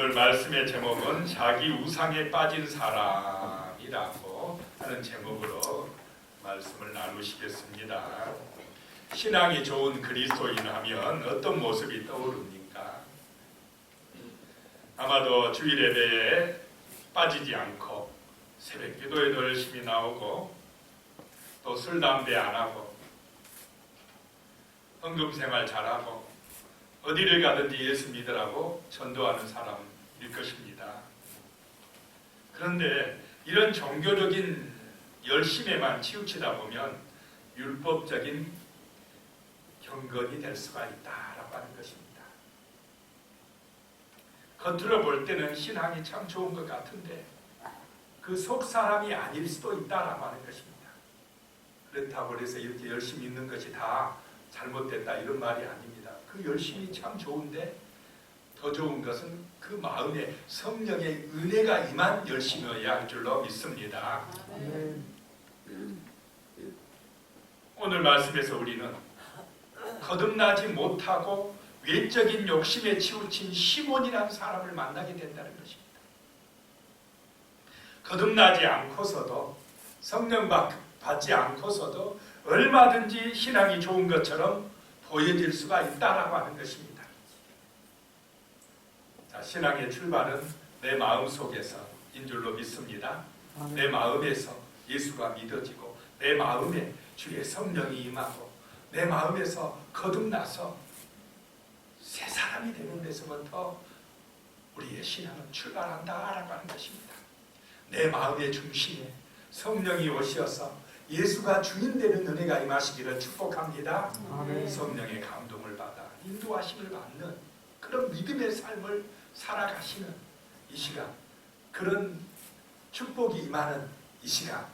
오늘 말씀의 제목은 자기 우상에 빠진 사람이라고 하는 제목으로 말씀을 나누시겠습니다. 신앙이 좋은 그리스도인 하면 어떤 모습이 떠오릅니까? 아마도 주일 예배에 빠지지 않고 새벽 기도에도 열심히 나오고 또 술 담배 안 하고 헌금 생활 잘하고 어디를 가든지 예수 믿으라고 전도하는 사람일 것입니다. 그런데 이런 종교적인 열심에만 치우치다 보면 율법적인 경건이 될 수가 있다라고 하는 것입니다. 겉으로 볼 때는 신앙이 참 좋은 것 같은데 그 속 사람이 아닐 수도 있다라고 하는 것입니다. 그렇다고 해서 이렇게 열심히 있는 것이 다 잘못됐다 이런 말이 아닙니다. 그 열심이 참 좋은데 더 좋은 것은 그 마음에 성령의 은혜가 임한 열심이어야 할 줄로 믿습니다. 오늘 말씀에서 우리는 거듭나지 못하고 외적인 욕심에 치우친 시몬이라는 사람을 만나게 된다는 것입니다. 거듭나지 않고서도 성령 받지 않고서도 얼마든지 신앙이 좋은 것처럼 보여질 수가 있다라고 하는 것입니다. 자, 신앙의 출발은 내 마음 속에서인 줄로 믿습니다. 내 마음에서 예수가 믿어지고 내 마음에 주의 성령이 임하고 내 마음에서 거듭나서 새 사람이 되는 데서부터 우리의 신앙은 출발한다라고 하는 것입니다. 내 마음의 중심에 성령이 오셔서 예수가 주인 되는 은혜가 임하시기를 축복합니다. 아멘. 성령의 감동을 받아 인도하심을 받는 그런 믿음의 삶을 살아가시는 이 시간, 그런 축복이 임하는 이 시간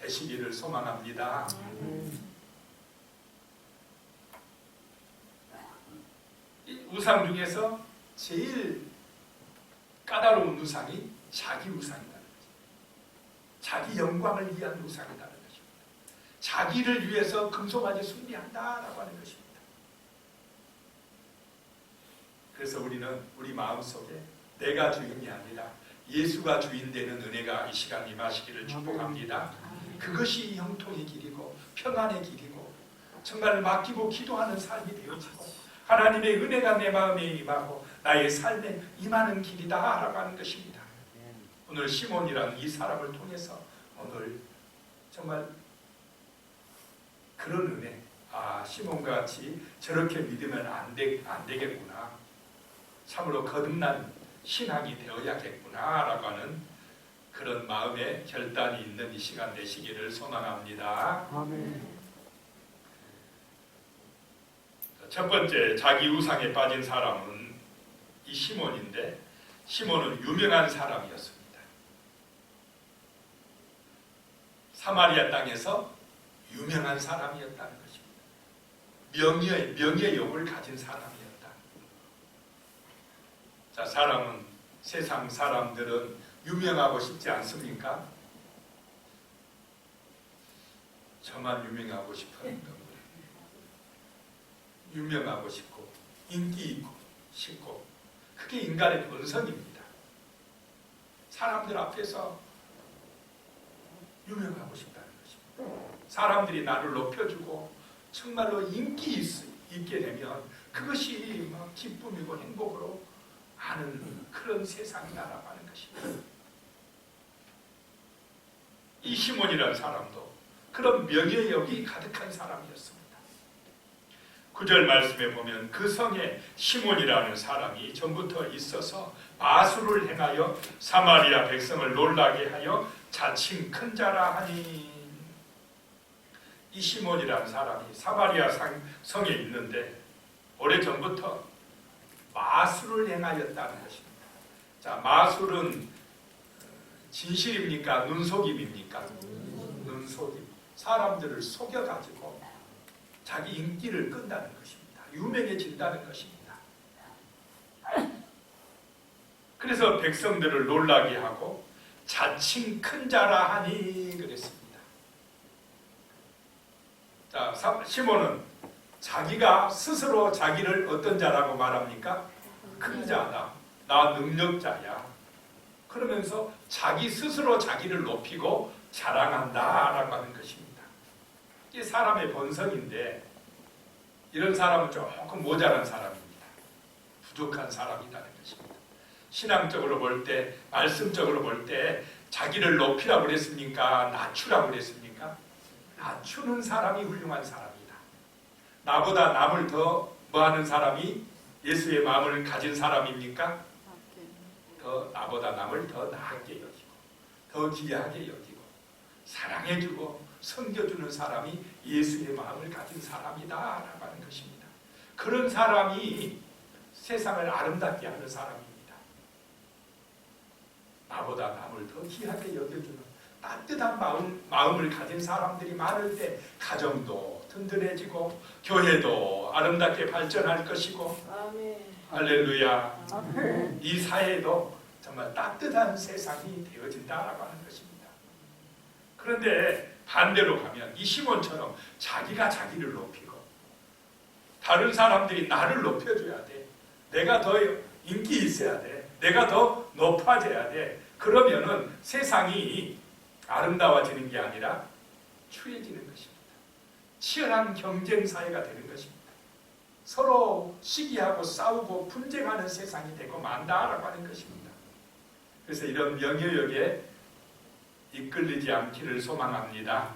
되시기를 소망합니다. 이 우상 중에서 제일 까다로운 우상이 자기 우상이다. 자기 영광을 위한 우상이다. 자기를 위해서 금송아지 숭배한다라고 하는 것입니다. 그래서 우리는 우리 마음속에 내가 주인이 아니라 예수가 주인 되는 은혜가 이 시간 임하시기를 축복합니다. 그것이 형통의 길이고 평안의 길이고 정말 맡기고 기도하는 삶이 되어지고 하나님의 은혜가 내 마음에 임하고 나의 삶에 임하는 길이다라고 하는 것입니다. 오늘 시몬이라는 이 사람을 통해서 오늘 정말 그런 은혜, 시몬과 같이 저렇게 믿으면 안 되겠구나. 참으로 거듭난 신앙이 되어야겠구나 라고 하는 그런 마음의 결단이 있는 이 시간 되시기를 소망합니다. 아멘. 첫 번째, 자기 우상에 빠진 사람은 이 시몬인데 시몬은 유명한 사람이었습니다. 사마리아 땅에서 유명한 사람이었다는 것입니다. 명예욕을 가진 사람이었다. 자, 세상 사람들은 유명하고 싶지 않습니까? 저만 유명하고 싶어요. 유명하고 싶고 인기 있고 싶고 그게 인간의 본성입니다. 사람들 앞에서 유명하고 싶다는 것입니다. 사람들이 나를 높여주고 정말로 인기 있게 되면 그것이 막 기쁨이고 행복으로 하는 그런 세상이다라고 하는 것입니다. 이 시몬이라는 사람도 그런 명예욕이 가득한 사람이었습니다. 9절 말씀에 보면 그 성에 시몬이라는 사람이 전부터 있어서 마술을 행하여 사마리아 백성을 놀라게 하여 자칭 큰 자라 하니. 이 시몬이라는 사람이 사마리아 성에 있는데 오래전부터 마술을 행하였다는 것입니다. 자, 마술은 진실입니까? 눈속임입니까? 눈속임. 사람들을 속여가지고 자기 인기를 끈다는 것입니다. 유명해진다는 것입니다. 그래서 백성들을 놀라게 하고 자칭 큰 자라 하니 그랬습니다. 자, 시몬은 자기가 스스로 자기를 어떤 자라고 말합니까? 큰 자다. 나 능력자야. 그러면서 자기 스스로 자기를 높이고 자랑한다라고 하는 것입니다. 이게 사람의 본성인데 이런 사람은 조금 모자란 사람입니다. 부족한 사람이라는 것입니다. 신앙적으로 볼 때, 말씀적으로 볼 때 자기를 높이라고 그랬습니까? 낮추라고 그랬습니까? 낮추는 사람이 훌륭한 사람이다. 나보다 남을 더 뭐하는 사람이 예수의 마음을 가진 사람입니까? 나보다 남을 더 나게 여기고 더 귀하게 여기고 사랑해주고 섬겨주는 사람이 예수의 마음을 가진 사람이다 라고 하는 것입니다. 그런 사람이 세상을 아름답게 하는 사람입니다. 나보다 남을 더 귀하게 여겨주는 따뜻한 마음을 가진 사람들이 많을 때 가정도 든든해지고 교회도 아름답게 발전할 것이고 아멘. 할렐루야. 아멘. 이 사회도 정말 따뜻한 세상이 되어진다라고 하는 것입니다. 그런데 반대로 가면 이 시몬처럼 자기가 자기를 높이고 다른 사람들이 나를 높여줘야 돼. 내가 더 인기 있어야 돼. 내가 더 높아져야 돼. 그러면은 세상이 아름다워지는 게 아니라 추해지는 것입니다. 치열한 경쟁 사회가 되는 것입니다. 서로 시기하고 싸우고 분쟁하는 세상이 되고 만다라고 하는 것입니다. 그래서 이런 명예욕에 이끌리지 않기를 소망합니다.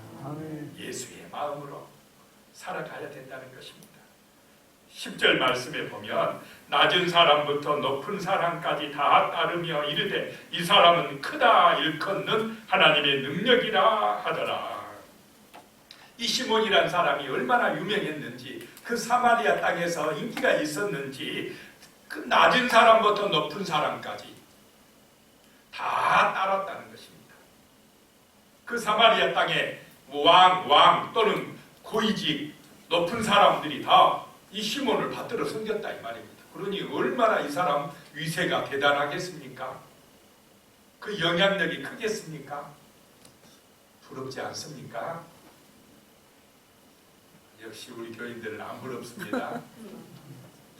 예수의 마음으로 살아가야 된다는 것입니다. 10절 말씀에 보면 낮은 사람부터 높은 사람까지 다 따르며 이르되 이 사람은 크다 일컫는 하나님의 능력이라 하더라. 이 시몬이란 사람이 얼마나 유명했는지 그 사마리아 땅에서 인기가 있었는지 그 낮은 사람부터 높은 사람까지 다 따랐다는 것입니다. 그 사마리아 땅에 왕 또는 고위직 높은 사람들이 다 이 시몬을 받들어 섬겼다 이 말입니다. 그러니 얼마나 이 사람 위세가 대단하겠습니까? 그 영향력이 크겠습니까? 부럽지 않습니까? 역시 우리 교인들은 안 부럽습니다.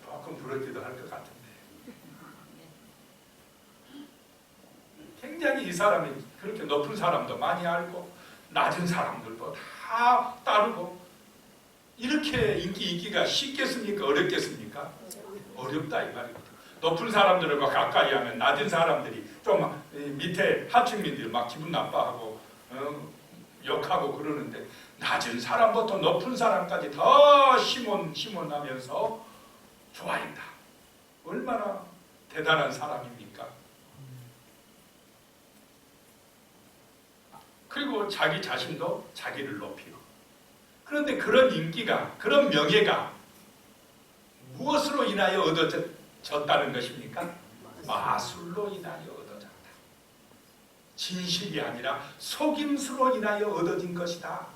조금 부럽기도 할 것 같은데 굉장히 이 사람이 그렇게 높은 사람도 많이 알고 낮은 사람들도 다 따르고 이렇게 인기 있기가 쉽겠습니까? 어렵겠습니까? 어렵다 이 말입니다. 높은 사람들과 가까이 하면 낮은 사람들이 좀 밑에 하층민들이 막 기분 나빠하고 욕하고 그러는데 낮은 사람부터 높은 사람까지 다 시몬하면서 좋아한다. 얼마나 대단한 사람입니까? 그리고 자기 자신도 자기를 높이고 그런데 그런 인기가 그런 명예가 무엇으로 인하여 얻어졌다는 것입니까? 마술로 인하여 얻어졌다. 진실이 아니라 속임수로 인하여 얻어진 것이다.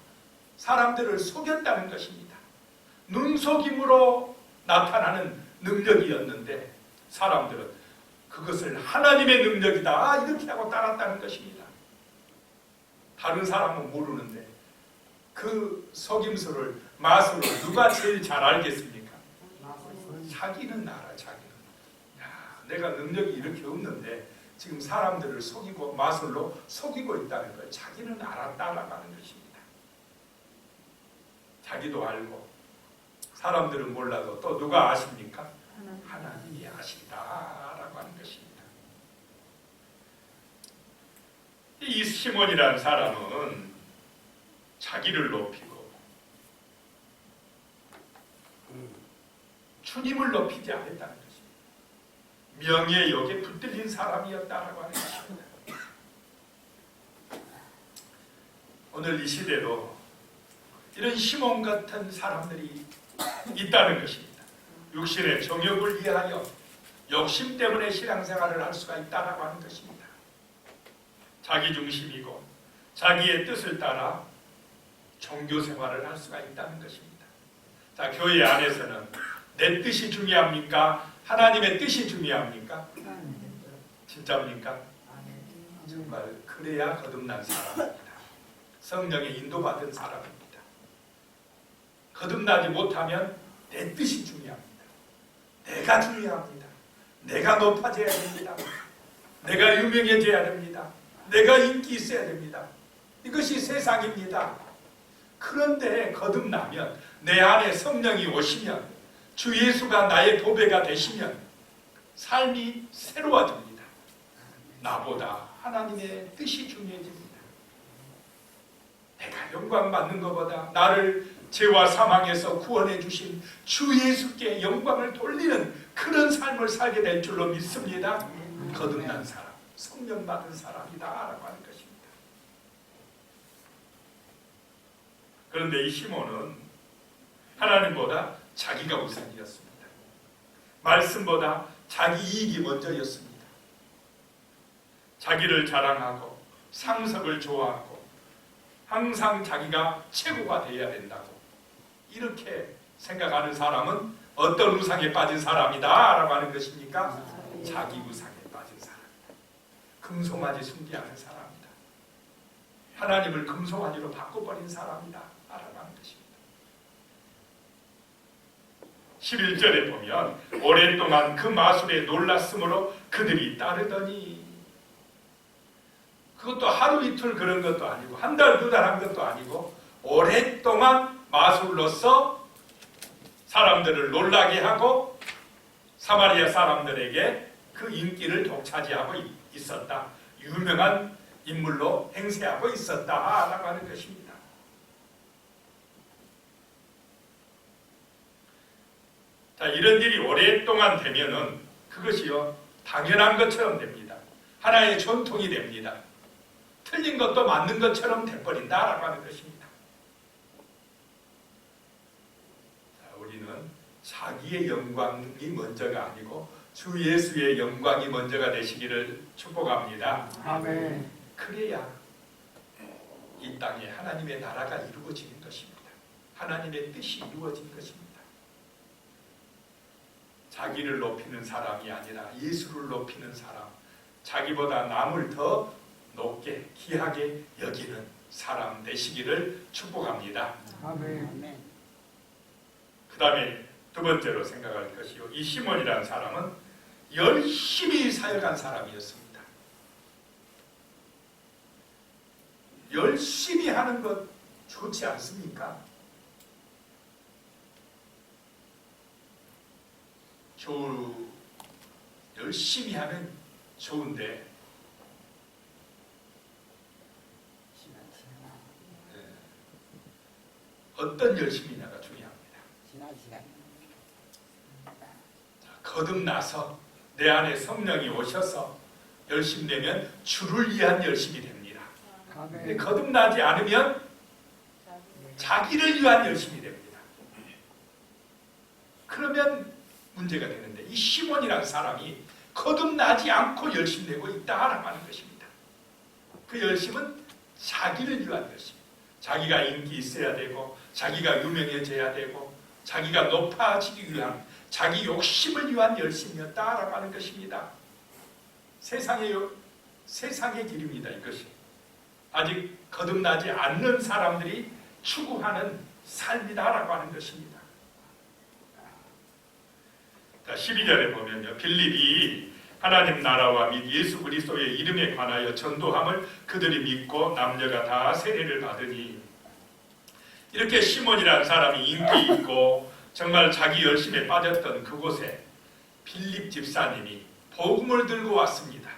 사람들을 속였다는 것입니다. 눈속임으로 나타나는 능력이었는데 사람들은 그것을 하나님의 능력이다 이렇게 하고 따랐다는 것입니다. 다른 사람은 모르는데 그 속임수를 마술을 누가 제일 잘 알겠습니까? 자기는 알아. 자기는. 야, 내가 능력이 이렇게 없는데 지금 사람들을 속이고 마술로 속이고 있다는 걸 자기는 알았다라고 하는 것입니다. 자기도 알고 사람들은 몰라도 또 누가 아십니까? 하나님이 아신다라고 하는 것입니다. 이 시몬이라는 사람은 자기를 높이고 주님을 높이지 않았다는 것입니다. 명예욕에 붙들린 사람이었다라고 하는 것입니다. 오늘 이 시대도 이런 시몬 같은 사람들이 있다는 것입니다. 육신의 정욕을 위하여 욕심 때문에 신앙생활을 할 수가 있다라고 하는 것입니다. 자기중심이고 자기의 뜻을 따라 종교생활을 할 수가 있다는 것입니다. 자, 교회 안에서는 내 뜻이 중요합니까? 하나님의 뜻이 중요합니까? 진짜입니까? 정말 그래야 거듭난 사람입니다. 성령의 인도받은 사람입니다. 거듭나지 못하면 내 뜻이 중요합니다. 내가 중요합니다. 내가 높아져야 됩니다. 내가 유명해져야 됩니다. 내가 인기 있어야 됩니다. 이것이 세상입니다. 그런데 거듭나면 내 안에 성령이 오시면 주 예수가 나의 보배가 되시면 삶이 새로워집니다. 나보다 하나님의 뜻이 중요해집니다. 내가 영광 받는 것보다 나를 죄와 사망에서 구원해 주신 주 예수께 영광을 돌리는 그런 삶을 살게 될 줄로 믿습니다. 거듭난 사람, 성령 받은 사람이다 라고 하는 것입니다. 그런데 이 시몬은 하나님보다 자기가 우선이었습니다. 말씀보다 자기 이익이 먼저였습니다. 자기를 자랑하고 상석을 좋아하고 항상 자기가 최고가 되어야 된다고 이렇게 생각하는 사람은 어떤 우상에 빠진 사람이다 라고 하는 것입니까? 자기 우상에 빠진 사람이다. 금송아지 숭배하는 사람이다. 하나님을 금송아지로 바꿔버린 사람이다 라고 하는 것입니다. 11절에 보면 오랫동안 그 마술에 놀랐으므로 그들이 따르더니, 그것도 하루 이틀 그런 것도 아니고 한 달 두 달 한 것도 아니고 오랫동안 마술로서 사람들을 놀라게 하고 사마리아 사람들에게 그 인기를 독차지하고 있었다. 유명한 인물로 행세하고 있었다라고 하는 것입니다. 자, 이런 일이 오랫동안 되면은 그것이요 당연한 것처럼 됩니다. 하나의 전통이 됩니다. 틀린 것도 맞는 것처럼 돼버린다라고 하는 것입니다. 자, 우리는 자기의 영광이 먼저가 아니고 주 예수의 영광이 먼저가 되시기를 축복합니다. 아멘. 그래야 이 땅에 하나님의 나라가 이루어지는 것입니다. 하나님의 뜻이 이루어진 것입니다. 자기를 높이는 사람이 아니라 예수를 높이는 사람, 자기보다 남을 더 높게 귀하게 여기는 사람 되시기를 축복합니다. 아멘. 그 다음에 두 번째로 생각할 것이요, 이 시몬이라는 사람은 열심히 사역한 사람이었습니다. 열심히 하는 것 좋지 않습니까? 열심히 하면 좋은데 어떤 열심이냐가 중요합니다. 자, 거듭나서 내 안에 성령이 오셔서 열심 내면 주를 위한 열심이 됩니다. 근데 거듭나지 않으면 자기를 위한 열심이 됩니다. 그러면 문제가 되는데, 이 시몬이라는 사람이 거듭나지 않고 열심 내고 있다라고 하는 것입니다. 그 열심은 자기를 위한 열심. 자기가 인기 있어야 되고 자기가 유명해져야 되고 자기가 높아지기 위한 자기 욕심을 위한 열심이었다라고 하는 것입니다. 세상의 길입니다. 이것이 아직 거듭나지 않는 사람들이 추구하는 삶이다라고 하는 것입니다. 12절에 보면요, 빌립이 하나님 나라와 및 예수 그리스도의 이름에 관하여 전도함을 그들이 믿고 남녀가 다 세례를 받으니, 이렇게 시몬이라는 사람이 인기 있고 정말 자기 열심에 빠졌던 그곳에 빌립 집사님이 복음을 들고 왔습니다.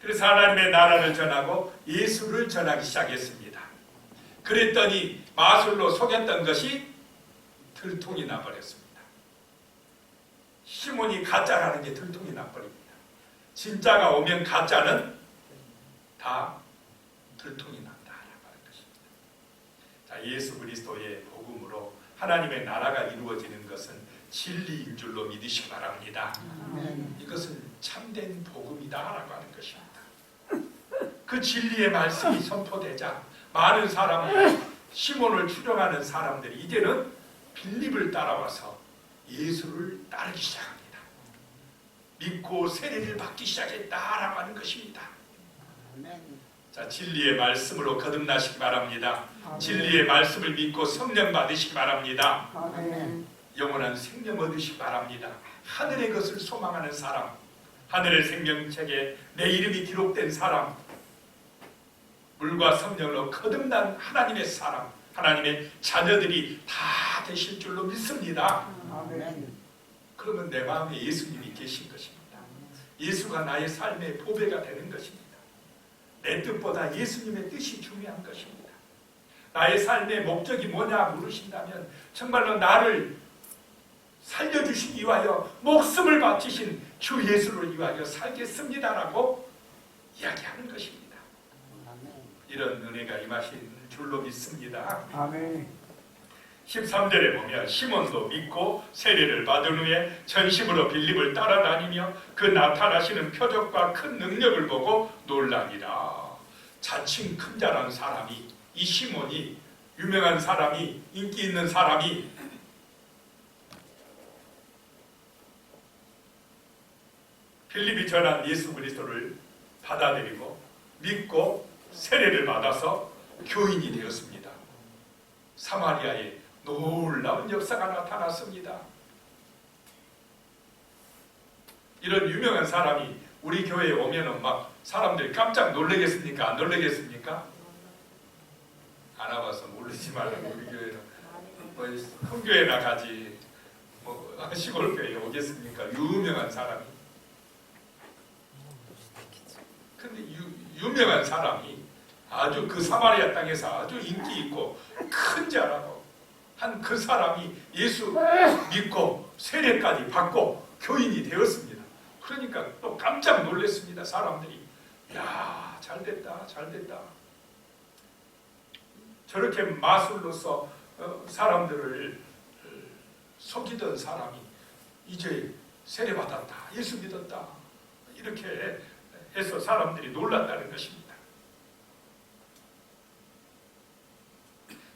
그래서 하나님의 나라를 전하고 예수를 전하기 시작했습니다. 그랬더니 마술로 속였던 것이 들통이 나버렸습니다. 시몬이 가짜라는 게 들통이 나버립니다. 진짜가 오면 가짜는 다 들통이 난다라고 하는 것입니다. 자, 예수 그리스도의 복음으로 하나님의 나라가 이루어지는 것은 진리인 줄로 믿으시기 바랍니다. 이것은 참된 복음이다라고 하는 것입니다. 그 진리의 말씀이 선포되자 많은 사람들, 시몬을 추종하는 사람들이 이제는 빌립을 따라와서 예수를 따르기 시작합니다. 믿고 세례를 받기 시작했다라고 하는 것입니다. 자, 진리의 말씀으로 거듭나시기 바랍니다. 진리의 말씀을 믿고 성령 받으시기 바랍니다. 영원한 생명 얻으시기 바랍니다. 하늘의 것을 소망하는 사람, 하늘의 생명책에 내 이름이 기록된 사람, 물과 성령으로 거듭난 하나님의 사람, 하나님의 자녀들이 다 되실 줄로 믿습니다. 아멘. 그러면 내 마음에 예수님이 계신 것입니다. 예수가 나의 삶의 보배가 되는 것입니다. 내 뜻보다 예수님의 뜻이 중요한 것입니다. 나의 삶의 목적이 뭐냐 물으신다면 정말로 나를 살려주시기 위하여 목숨을 바치신 주 예수를 위하여 살겠습니다라고 이야기하는 것입니다. 이런 은혜가 임하신 줄로 믿습니다. 아멘. 13절에 보면 시몬도 믿고 세례를 받은 후에 전심으로 빌립을 따라다니며 그 나타나시는 표적과 큰 능력을 보고 놀라니라. 자칭 큰 자란 사람이, 이 시몬이, 유명한 사람이, 인기 있는 사람이 빌립이 전한 예수 그리스도를 받아들이고 믿고 세례를 받아서 교인이 되었습니다. 사마리아에 놀라운 역사가 나타났습니다. 이런 유명한 사람이 우리 교회에 오면은 막 사람들이 깜짝 놀라겠습니까? 안 놀라겠습니까? 안 와봐서 모르지만 우리 교회는 뭐 큰 교회나 가지 뭐 시골 교회에 오겠습니까? 유명한 사람이. 근데 유명한 사람이 아주 그 사마리아 땅에서 아주 인기 있고 큰 자라고 한 그 사람이 예수 믿고 세례까지 받고 교인이 되었습니다. 그러니까 또 깜짝 놀랐습니다. 사람들이. 야, 잘됐다, 잘됐다. 저렇게 마술로서 사람들을 속이던 사람이 이제 세례받았다, 예수 믿었다, 이렇게 해서 사람들이 놀랐다는 것입니다.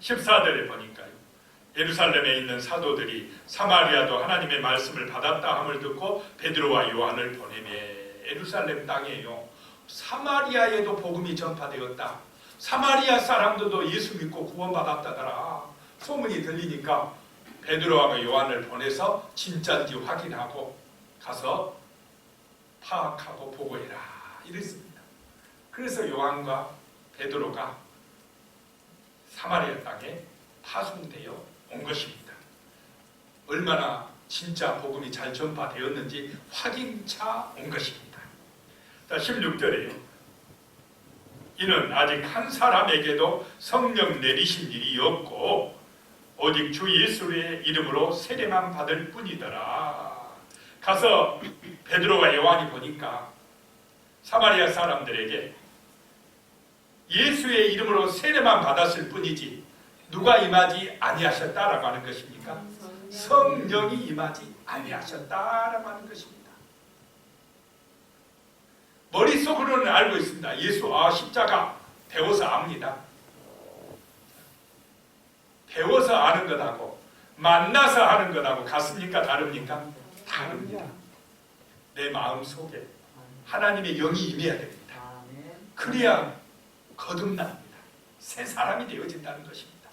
14절에 보니까요, 예루살렘에 있는 사도들이 사마리아도 하나님의 말씀을 받았다 함을 듣고 베드로와 요한을 보내매. 예루살렘 땅에요, 사마리아에도 복음이 전파되었다. 사마리아 사람들도 예수 믿고 구원받았다더라. 소문이 들리니까 베드로와 요한을 보내서 진짜인지 확인하고 가서 파악하고 보고해라 이랬습니다. 그래서 요한과 베드로가 사마리아 땅에 파송되어 온 것입니다. 얼마나 진짜 복음이 잘 전파되었는지 확인차 온 것입니다. 16절에요. 이는 아직 한 사람에게도 성령 내리신 일이 없고 오직 주 예수의 이름으로 세례만 받을 뿐이더라. 가서 베드로와 요한이 보니까 사마리아 사람들에게 예수의 이름으로 세례만 받았을 뿐이지 누가 임하지 아니하셨다라고 하는 것입니까? 성령이 임하지 아니하셨다라고 하는 것입니다. 머릿속으로는 알고 있습니다. 예수 십자가 배워서 압니다. 배워서 아는 것하고 만나서 하는 것하고 같습니까? 다릅니까? 다릅니다. 내 마음속에 하나님의 영이 임해야 됩니다. 그래야 거듭납니다. 새 사람이 되어진다는 것입니다.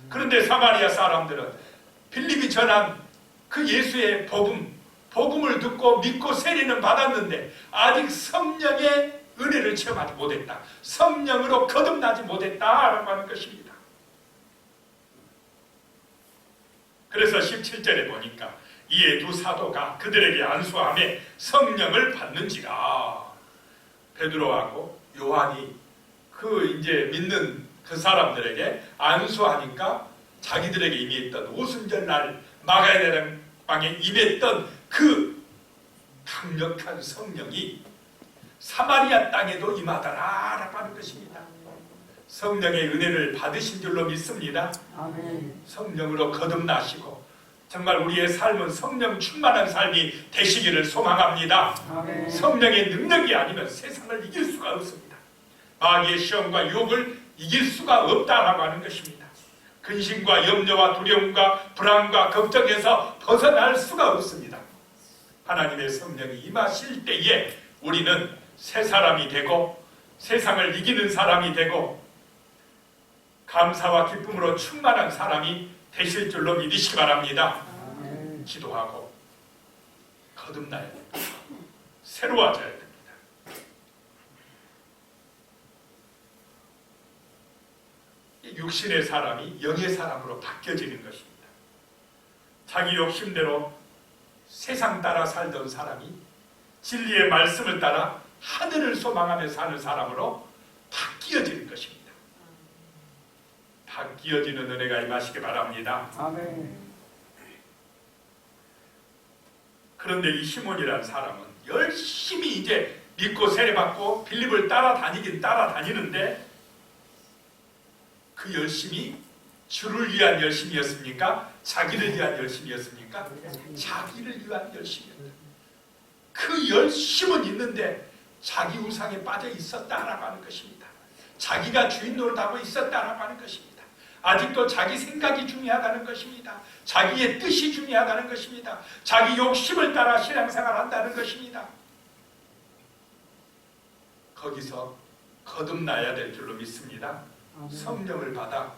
그런데 사마리아 사람들은 빌립이 전한 그 예수의 복음을 듣고 믿고 세례는 받았는데 아직 성령의 은혜를 체험하지 못했다. 성령으로 거듭나지 못했다라고 하는 것입니다. 그래서 17절에 보니까 이에 두 사도가 그들에게 안수하며 성령을 받는지라. 베드로하고 요한이 그 이제 믿는 그 사람들에게 안수하니까 자기들에게 임했던 오순절날 마가다라 방에 임했던 그 강력한 성령이 사마리아 땅에도 임하더라라고 하는 것입니다. 성령의 은혜를 받으신 줄로 믿습니다. 아멘. 성령으로 거듭나시고 정말 우리의 삶은 성령 충만한 삶이 되시기를 소망합니다. 아멘. 성령의 능력이 아니면 세상을 이길 수가 없습니다. 마귀의 시험과 유혹을 이길 수가 없다라고 하는 것입니다. 근심과 염려와 두려움과 불안과 걱정에서 벗어날 수가 없습니다. 하나님의 성령이 임하실 때에 우리는 새 사람이 되고 세상을 이기는 사람이 되고 감사와 기쁨으로 충만한 사람이 되실 줄로 믿으시기 바랍니다. 아멘. 기도하고 거듭나야 됩니다. 새로워져야 됩니다. 육신의 사람이 영의 사람으로 바뀌어지는 것입니다. 자기 욕심대로 세상 따라 살던 사람이 진리의 말씀을 따라 하늘을 소망하며 사는 사람으로 바뀌어지는 것입니다. 바뀌어지는 은혜가 임하시기 바랍니다. 아멘. 그런데 이 시몬이라는 사람은 열심히 이제 믿고 세례받고 빌립을 따라다니긴 따라다니는데 그 열심이 주를 위한 열심이었습니까? 자기를 위한 열심이었습니까? 자기를 위한 열심이었다. 그 열심은 있는데 자기 우상에 빠져 있었다라고 하는 것입니다. 자기가 주인 노릇하고 있었다라고 하는 것입니다. 아직도 자기 생각이 중요하다는 것입니다. 자기의 뜻이 중요하다는 것입니다. 자기 욕심을 따라 신앙생활을 한다는 것입니다. 거기서 거듭나야 될 줄로 믿습니다. 성령을 받아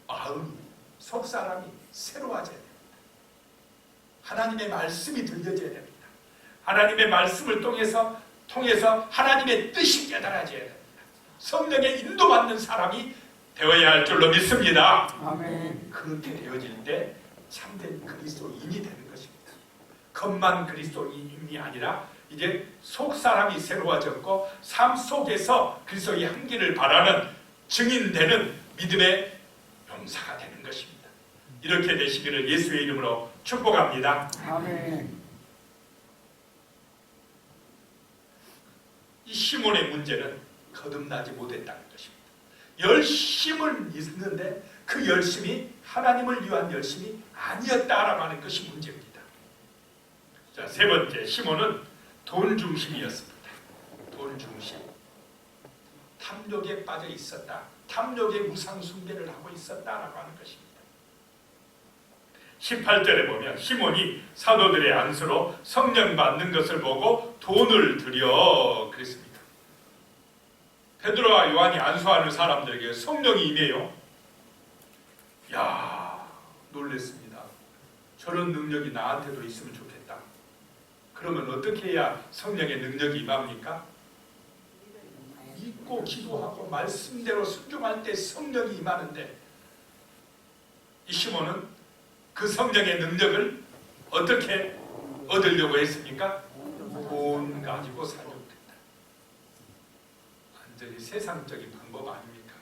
마음이, 속사람이 새로워져야 됩니다. 하나님의 말씀이 들려져야 됩니다. 하나님의 말씀을 통해서 하나님의 뜻이 깨달아져야 됩니다. 성령의 인도받는 사람이 되어야 할 줄로 믿습니다. 아멘. 그렇게 되어질 때 참된 그리스도인이 되는 것입니다. 겉만 그리스도인이 아니라 이제 속사람이 새로워졌고 삶 속에서 그리스도의 향기를 바라는 증인되는 믿음의 용사가 되는 것입니다. 이렇게 되시기를 예수의 이름으로 축복합니다. 아멘. 이 시몬의 문제는 거듭나지 못했다는 것입니다. 열심은 있는데 그 열심이 하나님을 위한 열심이 아니었다라고 하는 것이 문제입니다. 자, 세 번째, 시몬은 돈 중심이었습니다. 돈 중심. 탐욕에 빠져 있었다. 탐욕의 우상 숭배를 하고 있었다라고 하는 것입니다. 18절에 보면 시몬이 사도들의 안수로 성령 받는 것을 보고 돈을 들여 그랬습니다. 베드로와 요한이 안수하는 사람들에게 성령이 임해요. 야, 놀랬습니다. 저런 능력이 나한테도 있으면 좋겠다. 그러면 어떻게 해야 성령의 능력이 임합니까? 믿고 기도하고 말씀대로 순종할 때 성령이 임하는데 이 시몬은 그 성령의 능력을 어떻게 얻으려고 했습니까? 돈 가지고 살려고 했다. 완전히 세상적인 방법 아닙니까?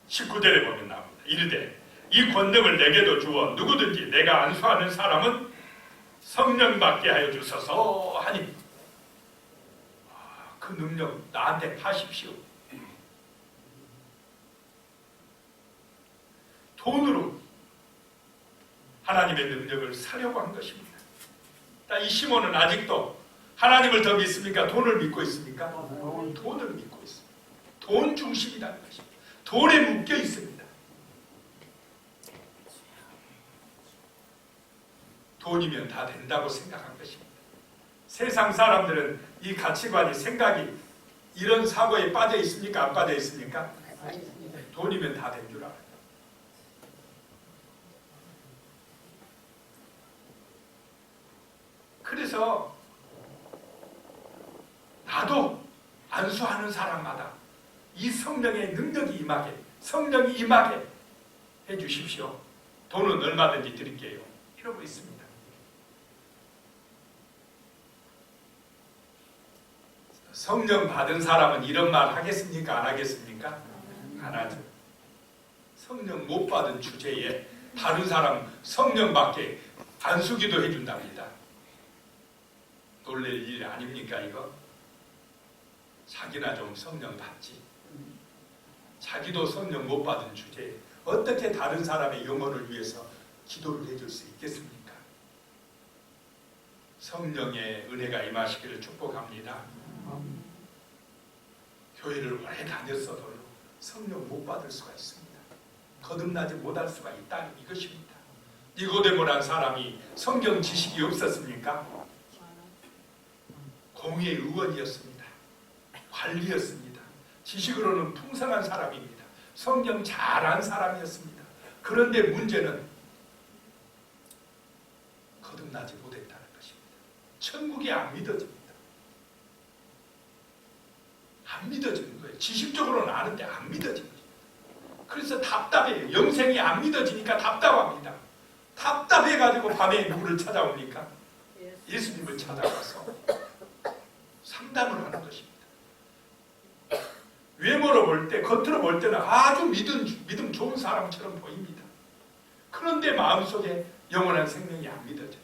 (19절에) 보면 나옵니다. 이르되 이 권능을 내게도 주어 누구든지 내가 안수하는 사람은 성령 받게 하여 주소서 하니 그 능력 나한테 하십시오. 돈으로 하나님의 능력을 사려고 한 것입니다. 이 시몬은 아직도 하나님을 더 믿습니까? 돈을 믿고 있습니까? 돈을 믿고 있습니다. 돈 중심이라는 것입니다. 돈에 묶여 있습니다. 돈이면 다 된다고 생각한 것입니다. 세상 사람들은 이 가치관이 생각이 이런 사고에 빠져 있습니까? 안 빠져 있습니까? 돈이면 다 된 줄 알아요. 그래서 나도 안수하는 사람마다 이 성령의 능력이 임하게, 성령이 임하게 해주십시오. 돈은 얼마든지 드릴게요. 이러고 있습니다. 성령 받은 사람은 이런 말 하겠습니까? 안 하겠습니까? 안 하죠. 성령 못 받은 주제에 다른 사람 성령 받게 안수기도 해준답니다. 놀랄 일 아닙니까 이거? 자기나 좀 성령 받지. 자기도 성령 못 받은 주제에 어떻게 다른 사람의 영혼을 위해서 기도를 해줄 수 있겠습니까? 성령의 은혜가 임하시기를 축복합니다. 교회를 오래 다녔어도 성령 못 받을 수가 있습니다. 거듭나지 못할 수가 있다는 이것입니다. 니고데모라는 사람이 성경 지식이 없었습니까? 공의의 의원이었습니다. 관리였습니다. 지식으로는 풍성한 사람입니다. 성경 잘 안 사람이었습니다. 그런데 문제는 거듭나지 못했다는 것입니다. 천국이 안 믿어집니다. 안 믿어지는 거예요. 지식적으로는 아는데 안 믿어지는 거예요. 그래서 답답해요. 영생이 안 믿어지니까 답답합니다. 답답해가지고 밤에 누구를 찾아옵니까? 예수님을 찾아와서 상담을 하는 것입니다. 외모로 볼 때, 겉으로 볼 때는 아주 믿음 좋은 사람처럼 보입니다. 그런데 마음속에 영원한 생명이 안 믿어져요.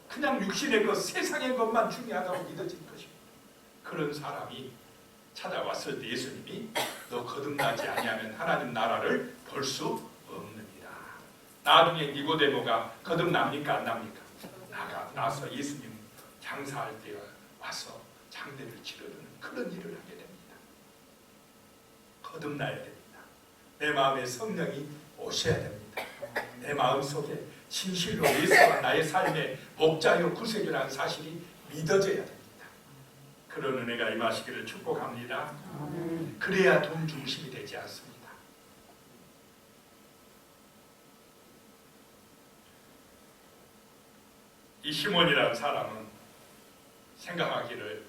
그냥 육신의 것, 세상의 것만 중요하다고 믿어진 것입니다. 그런 사람이 찾아왔을 때 예수님이 너 거듭나지 아니하면 하나님 나라를 볼 수 없느니라. 나중에 니고데모가 거듭납니까 안 납니까? 나서 예수님 장사할 때 와서 장례를 치르는 그런 일을 하게 됩니다. 거듭나야 됩니다. 내 마음에 성령이 오셔야 됩니다. 내 마음속에 진실로 예수가 나의 삶의 목자요 구세주라는 사실이 믿어져야 됩니다. 그런 은혜가 임하시기를 축복합니다. 그래야 돈 중심이 되지 않습니다. 이 시몬이라는 사람은 생각하기를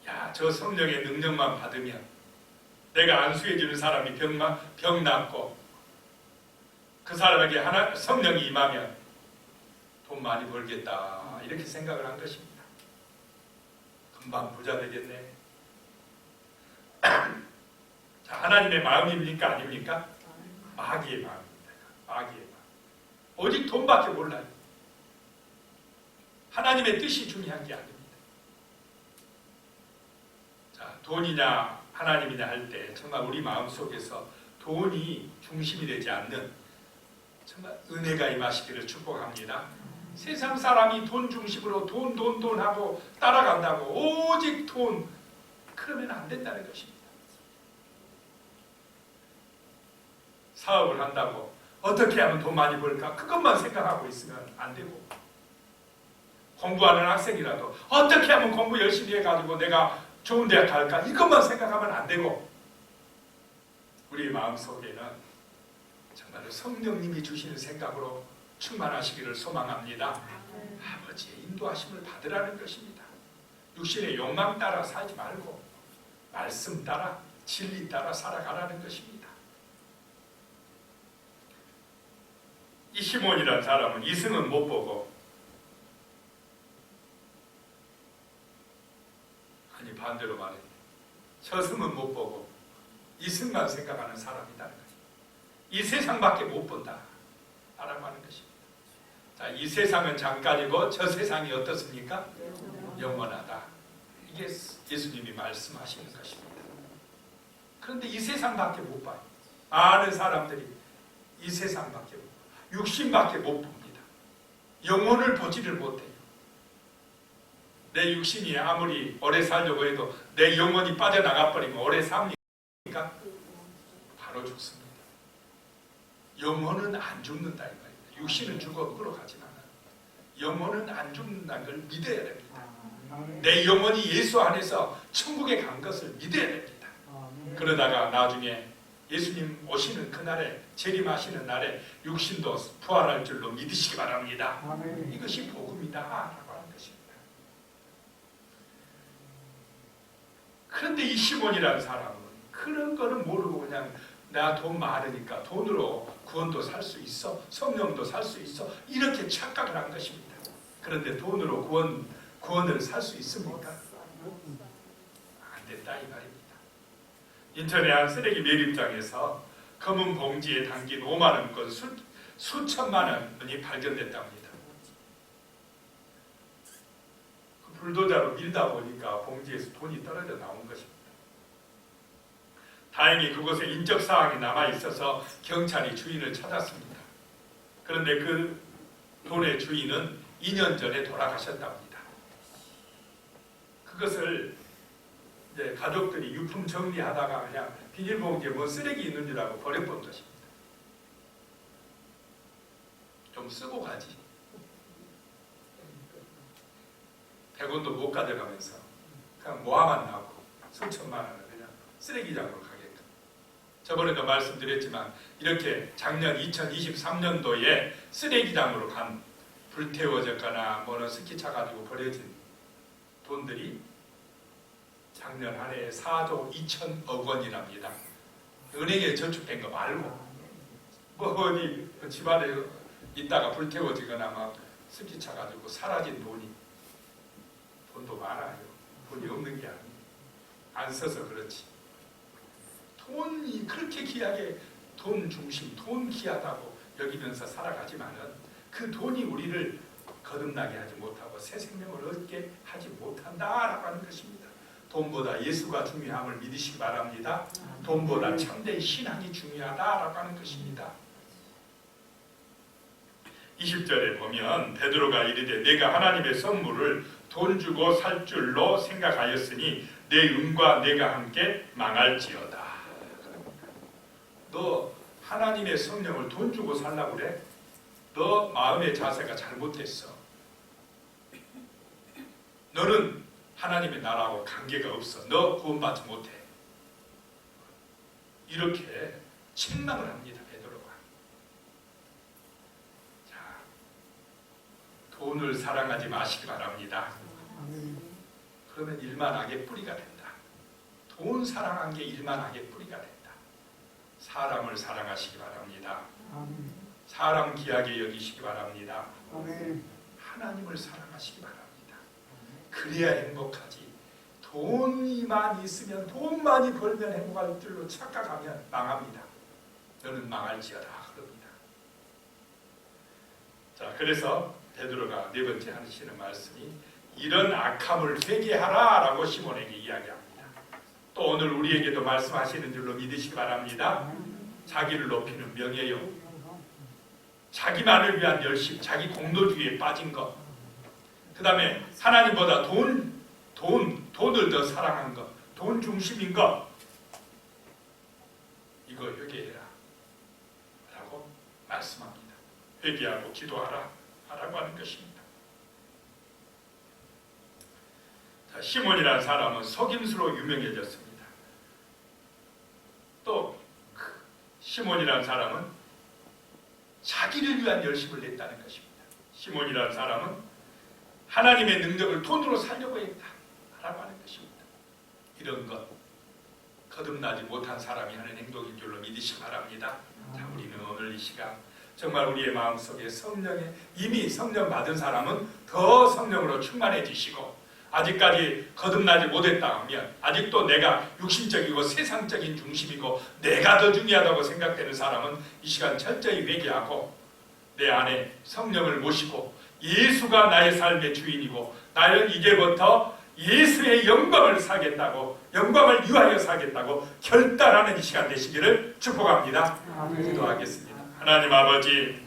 야, 저 성령의 능력만 받으면 내가 안수해 주는 사람이 병 낫고 그 사람에게 성령이 임하면 돈 많이 벌겠다 이렇게 생각을 한 것입니다. 금방 부자 되겠네. 자, 하나님의 마음입니까 아닙니까? 마귀의 마음입니다. 마귀의 마음. 오직 돈밖에 몰라요. 하나님의 뜻이 중요한 게 아닙니다. 자, 돈이냐 하나님이냐 할 때 정말 우리 마음속에서 돈이 중심이 되지 않는 정말 은혜가 임하시기를 축복합니다. 세상 사람이 돈 중심으로 돈 하고 따라간다고 오직 돈 그러면 안 된다는 것입니다. 사업을 한다고 어떻게 하면 돈 많이 벌까 그것만 생각하고 있으면 안 되고 공부하는 학생이라도 어떻게 하면 공부 열심히 해가지고 내가 좋은 대학 갈까 이것만 생각하면 안 되고 우리 마음속에는 정말로 성령님이 주시는 생각으로 충만하시기를 소망합니다. 아버지의 인도하심을 받으라는 것입니다. 육신의 욕망 따라 살지 말고 말씀 따라 진리 따라 살아가라는 것입니다. 이 시몬이라는 사람은 이승은 못 보고 아니 반대로 말해 저승은 못 보고 이승만 생각하는 사람이라는 거죠. 이 세상밖에 못 본다 라고 하는 것입니다. 자, 이 세상은 잠깐이고 저 세상이 어떻습니까? 영원하다. 이게 예수님이 말씀하시는 것입니다. 그런데 이 세상밖에 못 봐요. 많은 사람들이 이 세상밖에 못 봐요. 육신밖에 못 봅니다. 영혼을 보지를 못해요. 내 육신이 아무리 오래 살려고 해도 내 영혼이 빠져나가 버리면 오래 삽니까? 바로 죽습니다. 영혼은 안 죽는다 이 말입니다. 육신은 죽어 으로 가지만 영혼은 안 죽는다는 걸 믿어야 됩니다. 내 영혼이 예수 안에서 천국에 간 것을 믿어야 됩니다. 그러다가 나중에 예수님 오시는 그날에 재림하시는 날에 육신도 부활할 줄로 믿으시기 바랍니다. 이것이 복음이다 라고 하는 것입니다. 그런데 이 시몬이라는 사람은 그런 거는 모르고 그냥 나 돈 많으니까 돈으로 구원도 살 수 있어 성령도 살 수 있어 이렇게 착각을 한 것입니다. 그런데 돈으로 구원을 살 수 있습니까? 안 된다 이 말입니다. 인천의 한 쓰레기 매립장에서 검은 봉지에 담긴 5만 원권 수천만 원이 발견됐다고 합니다. 그 불도저로 밀다 보니까 봉지에서 돈이 떨어져 나온 것입니다. 다행히 그곳에 인적 사항이 남아 있어서 경찰이 주인을 찾았습니다. 그런데 그 돈의 주인은 2년 전에 돌아가셨다고 합니다. 그것을 이제 가족들이 유품 정리하다가 그냥 비닐봉지에 뭐 쓰레기 있는 줄 알고 버려본 것입니다. 좀 쓰고 가지. 100원도 못 가져가면서 그냥 모아만 나고 수천만 원을 그냥 쓰레기장으로 가게끔 저번에도 말씀드렸지만 이렇게 작년 2023년도에 쓰레기장으로 간 불태워졌거나 뭐는 스키차 가지고 버려진 돈들이 작년 한 해에 4조 2천억 원이랍니다. 은행에 저축된 거 말고 뭐 어디 집안에 있다가 불태워지거나 막 스키차 가지고 사라진 돈도 많아요. 돈이 없는 게 아니에요. 안 써서 그렇지. 돈이 그렇게 귀하게 돈 중심, 돈 귀하다고 여기면서 살아가지만은 그 돈이 우리를 거듭나게 하지 못하고 새 생명을 얻게 하지 못한다라고 하는 것입니다. 돈보다 예수가 중요함을 믿으시기 바랍니다. 돈보다 참된 신앙이 중요하다라고 하는 것입니다. 20절에 보면 베드로가 이르되 내가 하나님의 선물을 돈 주고 살 줄로 생각하였으니 내 은과 내가 함께 망할지어다. 너 하나님의 성령을 돈 주고 살라고 그래? 너 마음의 자세가 잘못됐어. 너는 하나님의 나라하고 관계가 없어. 너 구원받지 못해. 이렇게 책망을 합니다. 베드로가. 자, 돈을 사랑하지 마시기 바랍니다. 그러면 일만 악의 뿌리가 된다. 돈 사랑한 게 일만 악의 뿌리가 된다. 사람을 사랑하시기 바랍니다. 사람 귀하게 여기시기 바랍니다. 하나님을 사랑하시기 바랍니다. 그래야 행복하지. 돈이만 있으면 돈 많이 벌면 행복할 줄로 착각하면 망합니다. 너는 망할지어다 그럽니다. 자, 그래서 베드로가 네 번째 하시는 말씀이 이런 악함을 회개하라 라고 시몬에게 이야기합니다. 또 오늘 우리에게도 말씀하시는 줄로 믿으시기 바랍니다. 자기를 높이는 명예요, 자기만을 위한 열심, 자기 공로주의에 빠진 것, 그 다음에 하나님보다 돈을 더 사랑한 것, 돈 중심인 것, 이거 회개해라 라고 말씀합니다. 회개하고 기도하라 라고 하는 것입니다. 자, 시몬이라는 사람은 속임수로 유명해졌습니다. 또 시몬이라는 사람은 자기를 위한 열심을 냈다는 것입니다. 시몬이라는 사람은 하나님의 능력을 돈으로 살려고 했다라고 하는 것입니다. 이런 것 거듭나지 못한 사람이 하는 행동인 줄로 믿으시기 바랍니다. 자, 우리는 오늘 이 시간 정말 우리의 마음속에 이미 성령 받은 사람은 더 성령으로 충만해지시고, 아직까지 거듭나지 못했다 하면 아직도 내가 육신적이고 세상적인 중심이고 내가 더 중요하다고 생각되는 사람은 이 시간 철저히 회개하고 내 안에 성령을 모시고 예수가 나의 삶의 주인이고 나는 이제부터 예수의 영광을 살겠다고, 영광을 위하여 살겠다고 결단하는 이 시간 되시기를 축복합니다. 기도하겠습니다. 하나님 아버지,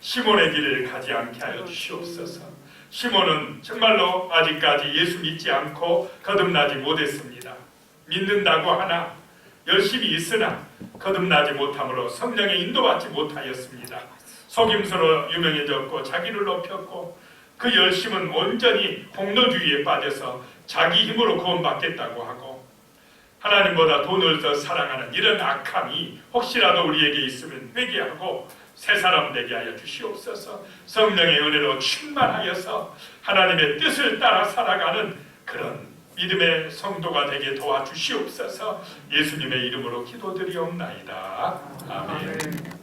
시몬의 길을 가지 않게 하여 주시옵소서. 시몬은 정말로 아직까지 예수 믿지 않고 거듭나지 못했습니다. 믿는다고 하나 열심히 있으나 거듭나지 못함으로 성령의 인도받지 못하였습니다. 속임수로 유명해졌고 자기를 높였고 그 열심은 온전히 공로주의에 빠져서 자기 힘으로 구원받겠다고 하고 하나님보다 돈을 더 사랑하는 이런 악함이 혹시라도 우리에게 있으면 회개하고 새 사람 되게 하여 주시옵소서. 성령의 은혜로 충만하여서 하나님의 뜻을 따라 살아가는 그런 믿음의 성도가 되게 도와주시옵소서. 예수님의 이름으로 기도드리옵나이다. 아멘.